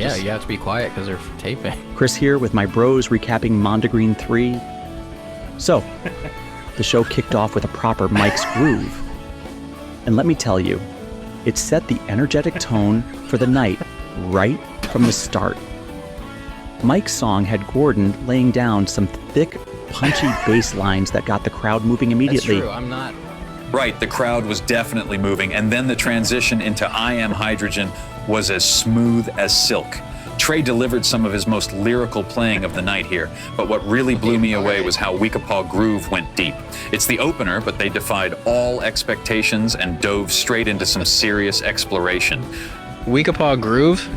Yeah, you have to be quiet because they're taping. Chris here with my bros recapping Mondegreen 3. So, the show kicked off with a proper Mike's groove. And let me tell you, it set the energetic tone for the night right from the start. Mike's song had Gordon laying down some thick, punchy bass lines that got the crowd moving immediately. That's true, I'm not... Right, the crowd was definitely moving, and then the transition into I Am Hydrogen was as smooth as silk. Trey delivered some of his most lyrical playing of the night here, but what really blew me away was how Weekapaw Groove went deep. It's the opener, but they defied all expectations and dove straight into some serious exploration. Weekapaw Groove?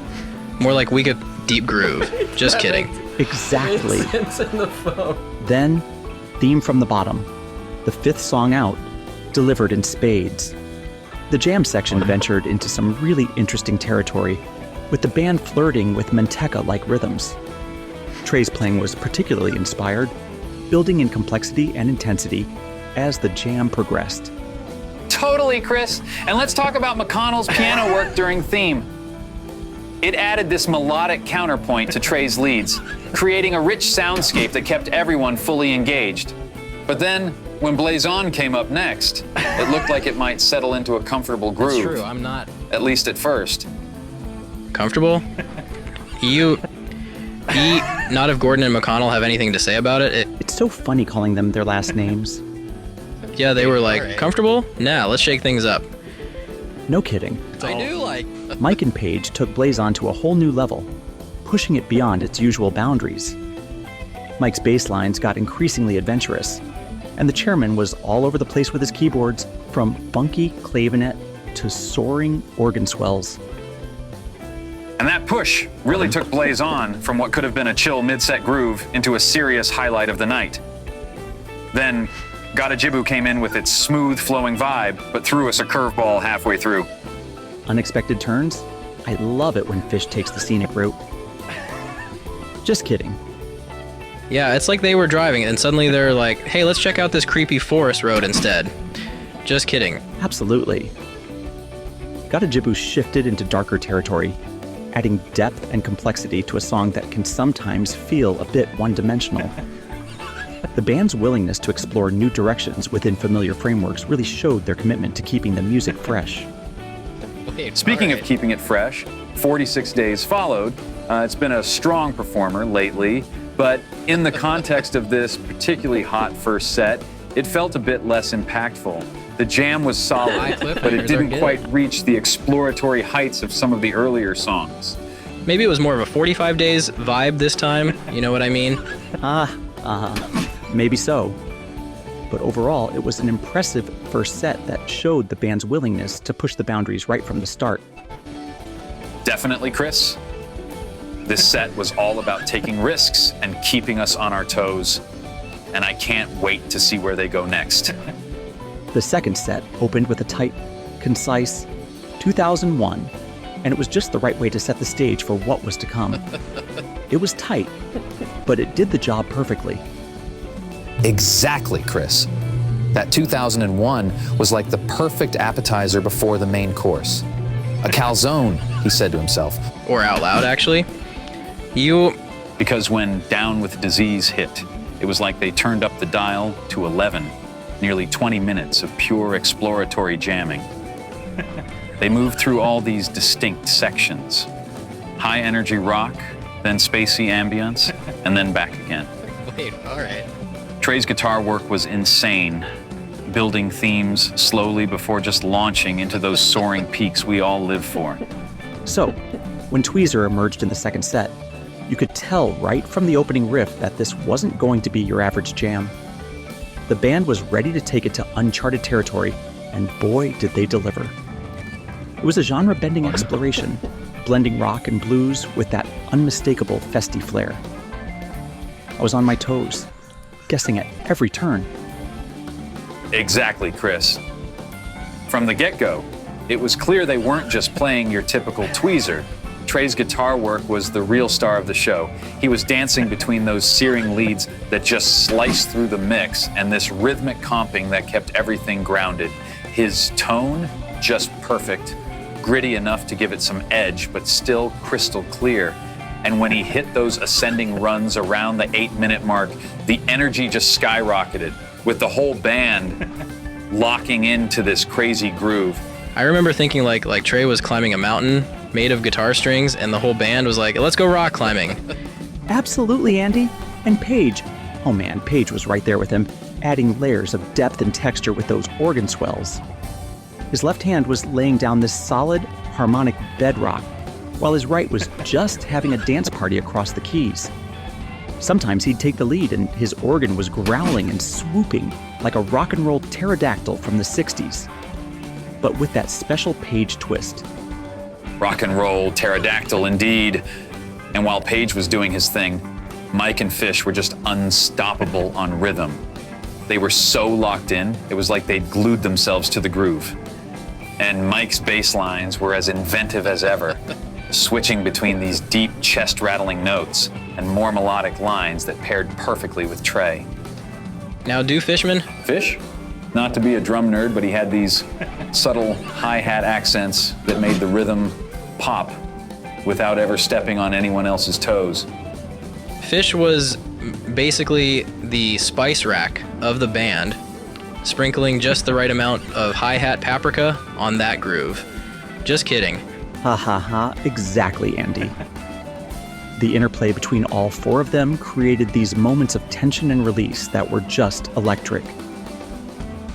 More like Weeka Deep Groove. Just kidding. Exactly. Sense in the phone. Then, Theme from the Bottom, the fifth song out, delivered in spades. The jam section ventured into some really interesting territory, with the band flirting with Manteca-like rhythms. Trey's playing was particularly inspired, building in complexity and intensity as the jam progressed. Totally, Chris. And let's talk about McConnell's piano work during Theme. It added this melodic counterpoint to Trey's leads, creating a rich soundscape that kept everyone fully engaged. But then, when Blaze On came up next, it looked like it might settle into a comfortable groove. That's true, I'm not... At least at first. Comfortable? Not if Gordon and McConnell have anything to say about it. It's so funny calling them their last names. Yeah, they were like, comfortable? Nah, let's shake things up. No kidding. I do like... Mike and Paige took Blaze On to a whole new level, pushing it beyond its usual boundaries. Mike's bass lines got increasingly adventurous, and the chairman was all over the place with his keyboards, from funky clavinet to soaring organ swells. And that push really took Blaze On from what could have been a chill mid-set groove into a serious highlight of the night. Then, Gotta Jibbu came in with its smooth flowing vibe, but threw us a curveball halfway through. Unexpected turns? I love it when Phish takes the scenic route. Just kidding. Yeah, it's like they were driving and suddenly they're like, hey, let's check out this creepy forest road instead. Just kidding. Absolutely. Gotta Jibbu shifted into darker territory, adding depth and complexity to a song that can sometimes feel a bit one-dimensional. The band's willingness to explore new directions within familiar frameworks really showed their commitment to keeping the music fresh. Speaking of keeping it fresh, 46 Days followed. It's been a strong performer lately, but in the context of this particularly hot first set, it felt a bit less impactful. The jam was solid, but it didn't quite reach the exploratory heights of some of the earlier songs. Maybe it was more of a 45 Days vibe this time, you know what I mean? Maybe so. But overall, it was an impressive first set that showed the band's willingness to push the boundaries right from the start. Definitely, Chris. This set was all about taking risks and keeping us on our toes. And I can't wait to see where they go next. The second set opened with a tight, concise 2001, and it was just the right way to set the stage for what was to come. It was tight, but it did the job perfectly. Exactly, Chris. That 2001 was like the perfect appetizer before the main course. A calzone, he said to himself. Or out loud, actually. Because when Down with Disease hit, it was like they turned up the dial to 11, nearly 20 minutes of pure exploratory jamming. They moved through all these distinct sections. High energy rock, then spacey ambience, and then back again. Wait, all right. Trey's guitar work was insane, building themes slowly before just launching into those soaring peaks we all live for. So, when Tweezer emerged in the second set, you could tell right from the opening riff that this wasn't going to be your average jam. The band was ready to take it to uncharted territory, and boy, did they deliver. It was a genre-bending exploration, blending rock and blues with that unmistakable festy flair. I was on my toes, guessing at every turn. Exactly, Chris. From the get-go, it was clear they weren't just playing your typical tweezer. Trey's guitar work was the real star of the show. He was dancing between those searing leads that just sliced through the mix and this rhythmic comping that kept everything grounded. His tone, just perfect. gritty enough to give it some edge, but still crystal clear. And when he hit those ascending runs around the 8-minute mark, the energy just skyrocketed, with the whole band locking into this crazy groove. I remember thinking like Trey was climbing a mountain made of guitar strings, and the whole band was like, let's go rock climbing. Absolutely, Andy. And Paige, oh man, Paige was right there with him, adding layers of depth and texture with those organ swells. His left hand was laying down this solid, harmonic bedrock, while his right was just having a dance party across the keys. Sometimes he'd take the lead and his organ was growling and swooping like a rock and roll pterodactyl from the 60s. But with that special Paige twist. Rock and roll, pterodactyl indeed. And while Paige was doing his thing, Mike and Phish were just unstoppable on rhythm. They were so locked in, it was like they'd glued themselves to the groove. And Mike's bass lines were as inventive as ever, switching between these deep chest-rattling notes and more melodic lines that paired perfectly with Trey. Now do Fishman? Phish? Not to be a drum nerd, but he had these subtle hi-hat accents that made the rhythm pop without ever stepping on anyone else's toes. Phish was basically the spice rack of the band, sprinkling just the right amount of hi-hat paprika on that groove. Just kidding. Ha ha ha, exactly, Andy. The interplay between all four of them created these moments of tension and release that were just electric.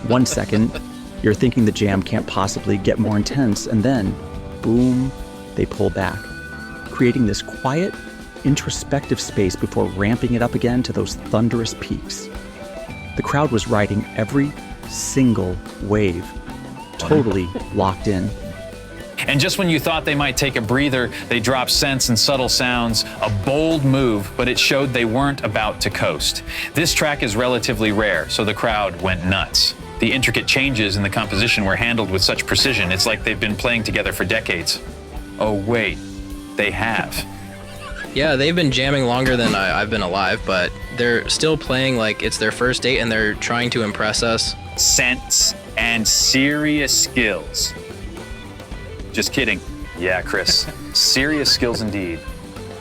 1 second, you're thinking the jam can't possibly get more intense, and then, boom, they pull back, creating this quiet, introspective space before ramping it up again to those thunderous peaks. The crowd was riding every single wave, totally locked in. And just when you thought they might take a breather, they dropped scents and subtle sounds, a bold move, but it showed they weren't about to coast. This track is relatively rare, so the crowd went nuts. The intricate changes in the composition were handled with such precision, it's like they've been playing together for decades. Oh wait, they have. Yeah, they've been jamming longer than I've been alive, but they're still playing like it's their first date and they're trying to impress us. Sense and serious skills. Just kidding. Yeah, Chris. Serious skills indeed.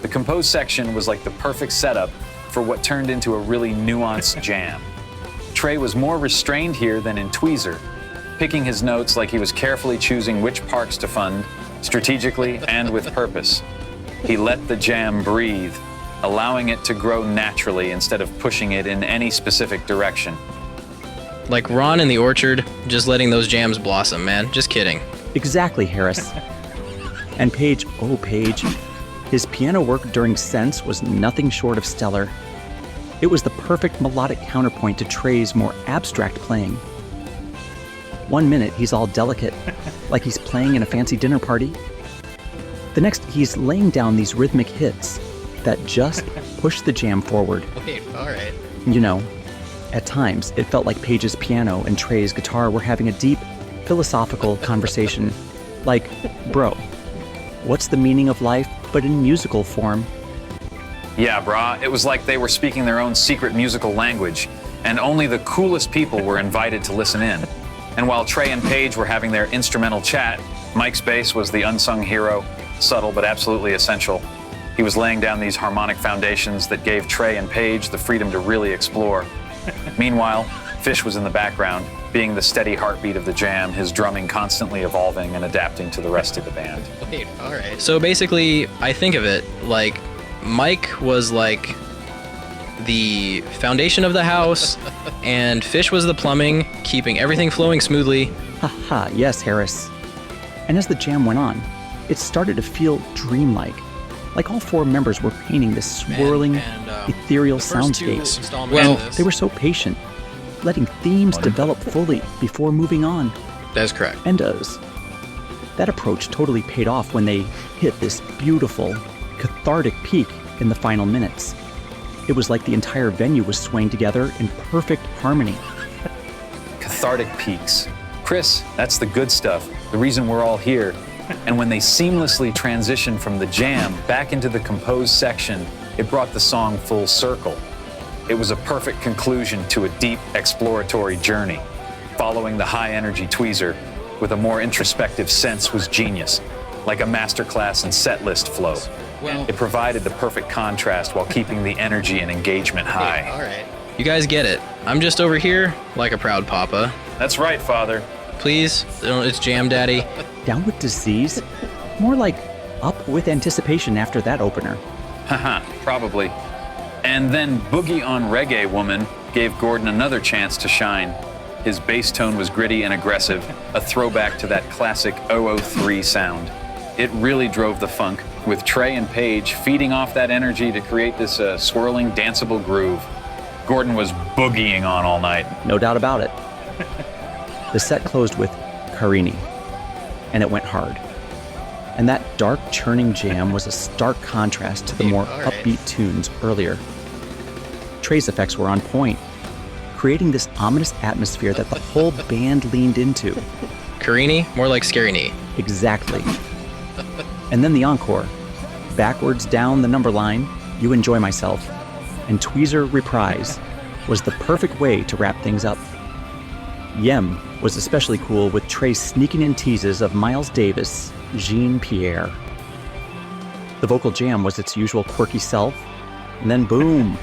The compose section was like the perfect setup for what turned into a really nuanced jam. Trey was more restrained here than in Tweezer, picking his notes like he was carefully choosing which parks to fund, strategically and with purpose. He let the jam breathe, allowing it to grow naturally instead of pushing it in any specific direction. Like Ron in the orchard, just letting those jams blossom, man. Just kidding. Exactly, Harris. And Paige, oh Paige, his piano work during Sense was nothing short of stellar. It was the perfect melodic counterpoint to Trey's more abstract playing. 1 minute, he's all delicate, like he's playing in a fancy dinner party. The next, he's laying down these rhythmic hits that just push the jam forward. Wait, all right. You know, at times, it felt like Paige's piano and Trey's guitar were having a deep, philosophical conversation. Like, bro, what's the meaning of life but in musical form? Yeah, brah, it was like they were speaking their own secret musical language, and only the coolest people were invited to listen in. And while Trey and Paige were having their instrumental chat, Mike's bass was the unsung hero, subtle but absolutely essential. He was laying down these harmonic foundations that gave Trey and Paige the freedom to really explore. Meanwhile, Phish was in the background, being the steady heartbeat of the jam, his drumming constantly evolving and adapting to the rest of the band. Wait, all right. So basically, I think of it like Mike was like the foundation of the house, and Phish was the plumbing, keeping everything flowing smoothly. Haha, yes, Harris. And as the jam went on, it started to feel dreamlike. Like all four members were painting this swirling, ethereal soundscape. Well, They were so patient, letting themes develop fully before moving on. that's correct. And that approach totally paid off when they hit this beautiful, cathartic peak in the final minutes. It was like the entire venue was swaying together in perfect harmony. Cathartic peaks. Chris, that's the good stuff, the reason we're all here. And when they seamlessly transitioned from the jam back into the composed section, it brought the song full circle. It was a perfect conclusion to a deep exploratory journey. Following the high-energy Tweezer, with a more introspective sense was genius, like a masterclass in set list flow. Well, It provided the perfect contrast while keeping the energy and engagement high. all right. You guys get it. I'm just over here like a proud papa. That's right, Father. Please, it's Jam Daddy. Down with disease? More like up with anticipation after that opener. Haha, probably. And then Boogie on Reggae Woman gave Gordon another chance to shine. His bass tone was gritty and aggressive, a throwback to that classic 003 sound. It really drove the funk, with Trey and Paige feeding off that energy to create this swirling, danceable groove. Gordon was boogieing on all night. No doubt about it. The set closed with Carini, and it went hard. And that dark, churning jam was a stark contrast to the more All right. upbeat tunes earlier. Trey's effects were on point, creating this ominous atmosphere that the whole band leaned into. Carini, more like Scary Knee. Exactly. And then the encore. Backwards down the number line, You Enjoy Myself, and Tweezer Reprise was the perfect way to wrap things up. Yem was especially cool with Trey's sneaking in teases of Miles Davis, Jean Pierre. The vocal jam was its usual quirky self, and then boom,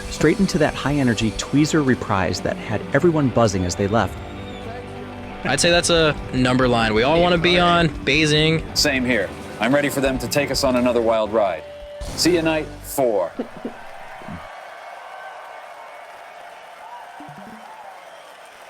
straight into that high-energy Tweezer Reprise that had everyone buzzing as they left. I'd say that's a number line we all want to be on. Basing. Same here. I'm ready for them to take us on another wild ride. See you night 4.